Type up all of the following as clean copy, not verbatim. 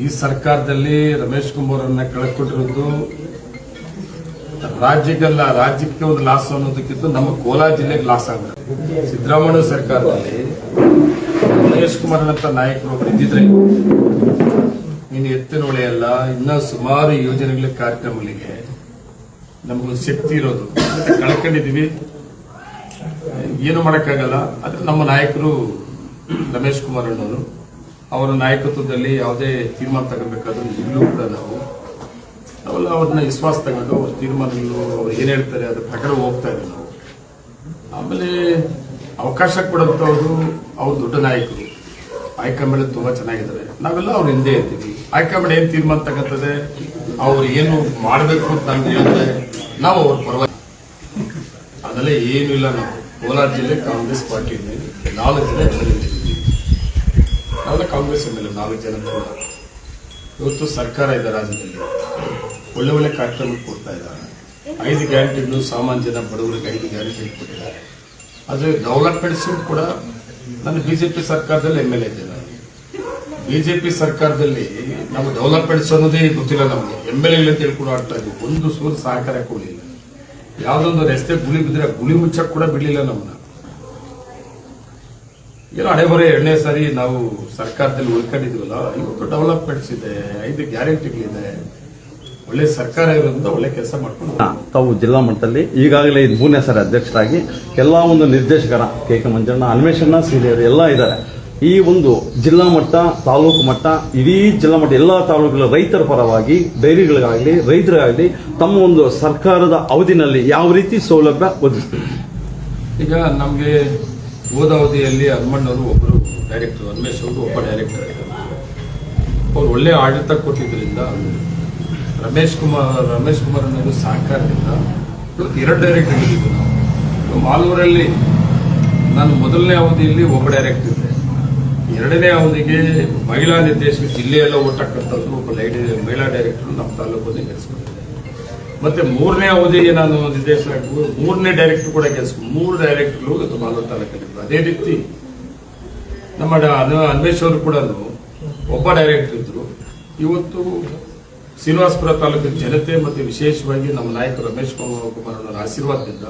ಈ ಸರ್ಕಾರದಲ್ಲಿ ರಮೇಶ್ ಕುಮಾರ್ ಅವರನ್ನ ಕಳ್ಕೊಂಡಿರೋದು ರಾಜ್ಯಕ್ಕಲ್ಲ, ರಾಜ್ಯಕ್ಕೆ ಒಂದು ಲಾಸ್ ಅನ್ನೋದಕ್ಕಿಂತ ನಮ್ಮ ಕೋಲಾರ ಜಿಲ್ಲೆಗೆ ಲಾಸ್ ಆಗುತ್ತೆ. ಸಿದ್ದರಾಮಯ್ಯ ಸರ್ಕಾರದಲ್ಲಿ ರಮೇಶ್ ಕುಮಾರ್ ಅಂತ ನಾಯಕರು ಒಬ್ಬರು ಇದ್ದಿದ್ರೆ ಇನ್ನು ಎತ್ತಿನ ಹೊಳೆಯಲ್ಲ, ಇನ್ನ ಸುಮಾರು ಯೋಜನೆಗಳ ಕಾರ್ಯಕ್ರಮಗಳಿಗೆ ನಮಗೊಂದು ಶಕ್ತಿ ಇರೋದು ಕಳ್ಕೊಂಡಿದೀವಿ. ಏನು ಮಾಡಕ್ಕಾಗಲ್ಲ. ಆದ್ರೆ ನಮ್ಮ ನಾಯಕರು ರಮೇಶ್ ಕುಮಾರ್ ಅಣ್ಣವರು ಅವರ ನಾಯಕತ್ವದಲ್ಲಿ ಯಾವುದೇ ತೀರ್ಮಾನ ತಗೋಬೇಕಾದ್ರೂ ಇಲ್ಲೂ ಕೂಡ ನಾವೆಲ್ಲ ಅವ್ರನ್ನ ವಿಶ್ವಾಸ ತಗೊಂಡು ಅವ್ರ ತೀರ್ಮಾನಗಳು ಅವ್ರು ಏನ್ ಹೇಳ್ತಾರೆ ಅದ್ರ ಪ್ರಕಾರ ಹೋಗ್ತಾ ಇದ್ದೀವಿ ನಾವು. ಆಮೇಲೆ ಅವಕಾಶ ಕೊಡುವಂತವ್ರು ಅವ್ರು ದೊಡ್ಡ ನಾಯಕರು, ಹೈಕಮಾಂಡ್ ತುಂಬಾ ಚೆನ್ನಾಗಿದ್ದಾರೆ. ನಾವೆಲ್ಲ ಅವ್ರ ಹಿಂದೆ ಇರ್ತೀವಿ. ಹೈಕಮಾಂಡ್ ಏನ್ ತೀರ್ಮಾನ ತಗೋತದೆ, ಅವ್ರು ಏನು ಮಾಡಬೇಕು ಅಂತ ನಮ್ಗೆ ಹೇಳಿದ್ರೆ ನಾವು ಅವ್ರ ಪರವಾಗಿ. ಅದೆಲ್ಲ ಏನು ಇಲ್ಲ. ನಾವು ಕೋಲಾರ ಜಿಲ್ಲೆ ಕಾಂಗ್ರೆಸ್ ಪಾರ್ಟಿ 4 ಜನ ನಾವೆಲ್ಲ ಕಾಂಗ್ರೆಸ್ ಮೇಲೆ 4 ಜನ ಕೂಡ ಇವತ್ತು ಸರ್ಕಾರ ಇದೆ ರಾಜ್ಯದಲ್ಲಿ. ಒಳ್ಳೆ ಒಳ್ಳೆ ಕಾರ್ಯಕ್ರಮ ಕೊಡ್ತಾ ಇದ್ದಾರೆ. 5 ಗ್ಯಾರಂಟಿಗಳು ಸಾಮಾನ್ಯ ಜನ ಬಡವರಿಗೆ 5 ಗ್ಯಾರಂಟಿ ಕೊಟ್ಟಿದ್ದಾರೆ. ಆದರೆ ಡೆವಲಪ್ಮೆಂಟ್ಸ್ ಕೂಡ ನಾನು ಬಿಜೆಪಿ ಸರ್ಕಾರದಲ್ಲಿ MLA ಇದ್ದೇನೆ. ಬಿಜೆಪಿ ಸರ್ಕಾರದಲ್ಲಿ ನಾವು ಡೆವಲಪ್ಮೆಂಟ್ಸ್ ಅನ್ನೋದೇ ಗೊತ್ತಿಲ್ಲ. ನಮಗೆ MLA ಅಂತ ಹೇಳ್ಕೊಂಡು ಆಡ್ತಾ ಇದ್ವಿ. ಒಂದು ಸೂರು ಸಹಕಾರ ಕೊಡಲಿಲ್ಲ. ಯಾವ್ದೊಂದು ರಸ್ತೆ ಗುಳಿ ಬಿದ್ರೆ ಗುಳಿ ಮುಚ್ಚಕ್ ಕೂಡ ಬಿಡಲಿಲ್ಲ ನಮ್ಮನ್ನ. ಏನೋ ಹಣೆಬರೇ 2ನೇ ಸಾರಿ ನಾವು ಸರ್ಕಾರದಲ್ಲಿ ಉಳ್ಕೊಂಡಿದ್ವಲ್ಲ. ಇವತ್ತು ಡೆವಲಪ್ಮೆಂಟ್ಸ್ ಇದೆ, 5 ಗ್ಯಾರಂಟಿಗಳಿದೆ, ಒಳ್ಳೆ ಸರ್ಕಾರ ಇರೋದ್ರಿಂದ ಒಳ್ಳೆ ಕೆಲಸ ಮಾಡ್ಕೊಂಡು ತಾವು ಜಿಲ್ಲಾ ಮಟ್ಟದಲ್ಲಿ ಈಗಾಗಲೇ 3ನೇ ಸಾರಿ ಅಧ್ಯಕ್ಷರಾಗಿ ಎಲ್ಲ ಒಂದು ನಿರ್ದೇಶಕರ KK ಮಂಜಣ್ಣ, ಅನ್ವೇಷಣಾ ಸೀನಿಯರ್ ಎಲ್ಲ ಇದ್ದಾರೆ. ಈ ಒಂದು ಜಿಲ್ಲಾ ಮಟ್ಟ, ತಾಲೂಕು ಮಟ್ಟ, ಇಡೀ ಜಿಲ್ಲಾ ಮಟ್ಟ ಎಲ್ಲ ತಾಲೂಕುಗಳ ರೈತರ ಪರವಾಗಿ ಡೈರಿಗಳಿಗಾಗಲಿ ರೈತರಿಗಾಗಲಿ ತಮ್ಮ ಒಂದು ಸರ್ಕಾರದ ಅವಧಿನಲ್ಲಿ ಯಾವ ರೀತಿ ಸೌಲಭ್ಯ ಒದಗಿಸ್ತೀವಿ? ಈಗ ನಮಗೆ ಹೋದ ಅವಧಿಯಲ್ಲಿ ಹನುಮಣ್ಣವರು ಒಬ್ಬರು ಡೈರೆಕ್ಟರ್, ಅನ್ವೇಷ್ ಅವರು ಒಬ್ಬ ಡೈರೆಕ್ಟರ್. ಅವ್ರು ಒಳ್ಳೆ ಆಡಳಿತ ಕೊಟ್ಟಿದ್ದರಿಂದ ರಮೇಶ್ ಕುಮಾರ್ ಅನ್ನೋದು ಸಹಕಾರದಿಂದ 2 ಡೈರೆಕ್ಟರ್ ಇದ್ದೀವಿ ನಾವು. ಮಾಲೂರಲ್ಲಿ ನಾನು ಮೊದಲನೇ ಅವಧಿಯಲ್ಲಿ ಒಬ್ಬ ಡೈರೆಕ್ಟರ್ ಇದ್ದೆ. 2ನೇ ಅವಧಿಗೆ ಮಹಿಳಾ ನಿರ್ದೇಶಕ ಜಿಲ್ಲೆಯೆಲ್ಲ ಒಟ್ಟಾಕಂತದ್ದು ಒಬ್ಬ ಮಹಿಳಾ ಡೈರೆಕ್ಟರ್ ನಮ್ಮ ತಾಲೂಕು ಗೆಲ್ಸ್ಕೊಂಡಿದ್ದೆ. ಮತ್ತೆ 3ನೇ ಅವಧಿಗೆ ನಾನು ನಿರ್ದೇಶಕ 3ನೇ ಡೈರೆಕ್ಟರ್ ಕೂಡ ಗೆಲ್ಸ್ಕೊಂಡು 3 ಡೈರೆಕ್ಟರ್ಗಳು ಇದು ಮಾಲೂರು ತಾಲೂಕಲ್ಲಿದ್ದರು. ಅದೇ ರೀತಿ ನಮ್ಮ ಅನ್ವೇಷ್ ಅವರು ಕೂಡ ಒಬ್ಬ ಡೈರೆಕ್ಟರ್ ಇದ್ರು. ಇವತ್ತು ಶ್ರೀನಿವಾಸಪುರ ತಾಲೂಕಿನ ಜನತೆ ಮತ್ತು ವಿಶೇಷವಾಗಿ ನಮ್ಮ ನಾಯಕ ರಮೇಶ್ ಕುಮಾರ್ ಅವರ ಆಶೀರ್ವಾದದಿಂದ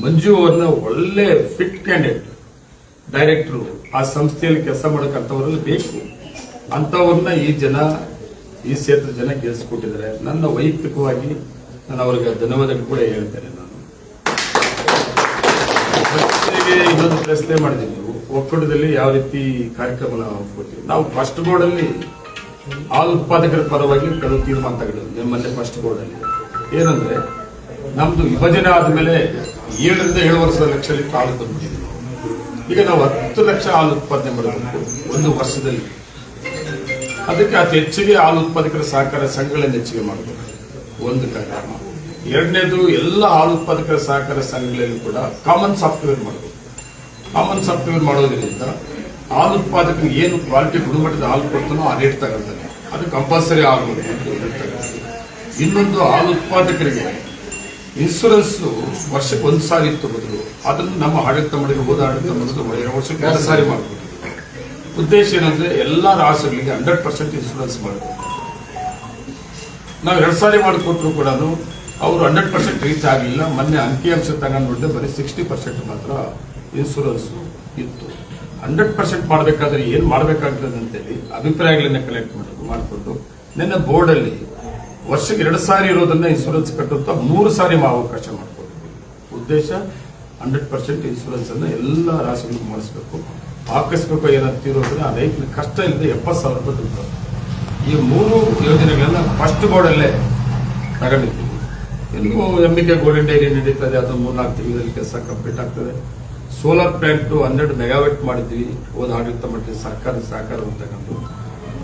ಮಂಜು ಅವ್ರನ್ನ ಒಳ್ಳೆ ಫಿಟ್ ಕ್ಯಾಂಡಿಡೇಟ್ ಡೈರೆಕ್ಟರ್ ಆ ಸಂಸ್ಥೆಯಲ್ಲಿ ಕೆಲಸ ಮಾಡೋಕ್ಕಂಥವರಲ್ಲಿ ಬೇಕು. ಅಂಥವ್ರನ್ನ ಈ ಕ್ಷೇತ್ರ ಜನ ಗೆಲ್ಸಿಕೊಟ್ಟಿದ್ದಾರೆ. ನನ್ನ ವೈಯಕ್ತಿಕವಾಗಿ ನಾನು ಅವರಿಗೆ ಧನ್ಯವಾದಗಳು ಕೂಡ ಹೇಳ್ತೇನೆ. ನಾನು ಇನ್ನೊಂದು ಪ್ರಶ್ನೆ ಮಾಡಿದ್ದೀವಿ, ನೀವು ಒಕ್ಕೂಟದಲ್ಲಿ ಯಾವ ರೀತಿ ಕಾರ್ಯಕ್ರಮ ನಾವು ಕೊಡ್ತೀವಿ. ನಾವು ಫಸ್ಟ್ ಬೋರ್ಡಲ್ಲಿ ಹಾಲು ಉತ್ಪಾದಕರ ಪರವಾಗಿ ಕೆಲವು ತೀರ್ಮಾನ ತಗೊಂಡಿದ್ವಿ. ನಿಮ್ಮಲ್ಲಿ ಫಸ್ಟ್ ಬೋರ್ಡಲ್ಲಿ ಏನಂದ್ರೆ ನಮ್ದು ವಿಭಜನೆ ಆದ್ಮೇಲೆ 7ರಿಂದ 7.5 ಲಕ್ಷ ಲೀಟರ್ ಹಾಲು ಬಂದ್ಬಿಟ್ಟಿದೆ. ಈಗ ನಾವು 10 ಲಕ್ಷ ಹಾಲು ಉತ್ಪಾದನೆ ಮಾಡಬೇಕು ಒಂದು ವರ್ಷದಲ್ಲಿ. ಅದಕ್ಕೆ ಅತಿ ಹೆಚ್ಚಿಗೆ ಹಾಲು ಉತ್ಪಾದಕರ ಸಹಕಾರ ಸಂಘಗಳನ್ನು ಹೆಚ್ಚಿಗೆ ಮಾಡಬೇಕು, ಒಂದು ಕಾರ್ಯಕ್ರಮ. 2ನೇದು ಎಲ್ಲ ಹಾಲು ಉತ್ಪಾದಕರ ಸಹಕಾರ ಸಂಘಗಳಲ್ಲಿ ಕೂಡ ಕಾಮನ್ ಸಾಫ್ಟ್ವೇರ್ ಮಾಡಬೇಕು. ಕಾಮನ್ ಸಾಫ್ಟ್ವೇರ್ ಮಾಡೋದ್ರಿಂದ ಹಾಲು ಉತ್ಪಾದಕರಿಗೆ ಏನು ಕ್ವಾಲಿಟಿ ಗುಣಮಟ್ಟದ ಹಾಲು ಕೊಡ್ತಾನೋ ಆ ರೇಟ್ ತಗೊಳ್ತಾನೆ. ಅದು ಕಂಪಲ್ಸರಿ ಆಗಬೇಕು. ಇನ್ನೊಂದು ಹಾಲು ಉತ್ಪಾದಕರಿಗೆ ಇನ್ಶೂರೆನ್ಸ್ ವರ್ಷಕ್ಕೆ 1 ಸಾರಿ ಇತ್ತು ಬದಲು ಅದನ್ನು ನಮ್ಮ ಆಡಳಿತ ಮಾಡಿದ್ರು, ಹೋದ ಆಡಳಿತ ಮಾಡಿದ್ರು 2 ವರ್ಷಕ್ಕೆ 2 ಸಾರಿ ಮಾಡಬೇಕು. ಉದ್ದೇಶ ಏನಂದ್ರೆ ಎಲ್ಲ ರಾಸುಗಳಿಗೆ 100% ಇನ್ಶೂರೆನ್ಸ್ ಮಾಡಬೇಕು. ನಾವು 2 ಸಾರಿ ಮಾಡಿಕೊಟ್ರು ಕೂಡ ಅವರು 100% ರೀಚ್ ಆಗಲಿಲ್ಲ. ಮೊನ್ನೆ ಅಂಕಿಅಂಶ ತಗೊಂಡು ನೋಡಿದ್ರೆ ಬರೀ 60% ಮಾತ್ರ ಇನ್ಶೂರೆನ್ಸ್ ಇತ್ತು. 100% ಮಾಡಬೇಕಾದ್ರೆ ಏನ್ ಮಾಡಬೇಕಾಗ್ತದೆ ಅಂತೇಳಿ ಅಭಿಪ್ರಾಯಗಳನ್ನ ಕಲೆಕ್ಟ್ ಮಾಡಿಕೊಂಡು ನಿನ್ನೆ ಬೋರ್ಡಲ್ಲಿ ವರ್ಷಕ್ಕೆ 2 ಸಾರಿ ಇರೋದನ್ನ ಇನ್ಶೂರೆನ್ಸ್ ಕಟ್ಟುತ್ತಾ 3 ಸಾರಿ ಅವಕಾಶ ಮಾಡಿಕೊಡ್ತೀವಿ. ಉದ್ದೇಶ 100% ಇನ್ಶೂರೆನ್ಸ್ ಅನ್ನ ಎಲ್ಲ ರಾಸುಗಳಿಗೂ ಮಾಡಿಸ್ಬೇಕು. ಆಕಸ್ಮಿಕ ಏನಾಗ್ತಿರೋದ್ರೆ ಆ ರೈತನ ಕಷ್ಟ ಇಲ್ಲದೆ 70,000 ರೂಪಾಯಿ ದುಡ್ಡು. ಈ 3 ಯೋಜನೆಗಳನ್ನ ಫಸ್ಟ್ ಬೋರ್ಡಲ್ಲೇ ತಗೊಂಡಿದ್ದೀವಿ. ಇನ್ನು MK ಗೋಲ್ಡನ್ ಡೈರಿ ನಡೀತದೆ, ಅದು 3-4 ತಿಂಗಳಲ್ಲಿ ಕೆಲಸ ಕಂಪ್ಲೀಟ್ ಆಗ್ತದೆ. ಸೋಲಾರ್ ಪ್ಲಾಂಟ್ 12 ಮೆಗಾವಾಟ್ ಮಾಡಿದ್ವಿ. ಹೋದ ಆಡಳಿತ ಮಂಡಳಿ ಸರ್ಕಾರದ ಸಹಕಾರ ತಗೊಂಡು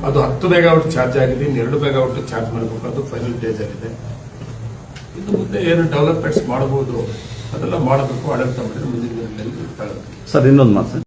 ಅದು 10 ಮೆಗಾವಾಟ್ ಚಾರ್ಜ್ ಆಗಿದೆ. 2 ಮೆಗಾವಾಟ್ ಚಾರ್ಜ್ ಮಾಡಬೇಕು. ಅದು ಫೈನಲ್ ಸ್ಟೇಜ್ ಆಗಿದೆ. ಇನ್ನು ಮುಂದೆ ಏನು ಡೆವಲಪ್ಮೆಂಟ್ಸ್ ಮಾಡಬಹುದು ಅದೆಲ್ಲ ಮಾಡಬೇಕು. ಆಡಳಿತ ಮಂಡಳಿ ಮುಂದಿನ ದಿನಗಳಲ್ಲಿ ಸರ್ ಇನ್ನೊಂದು ಮಾತು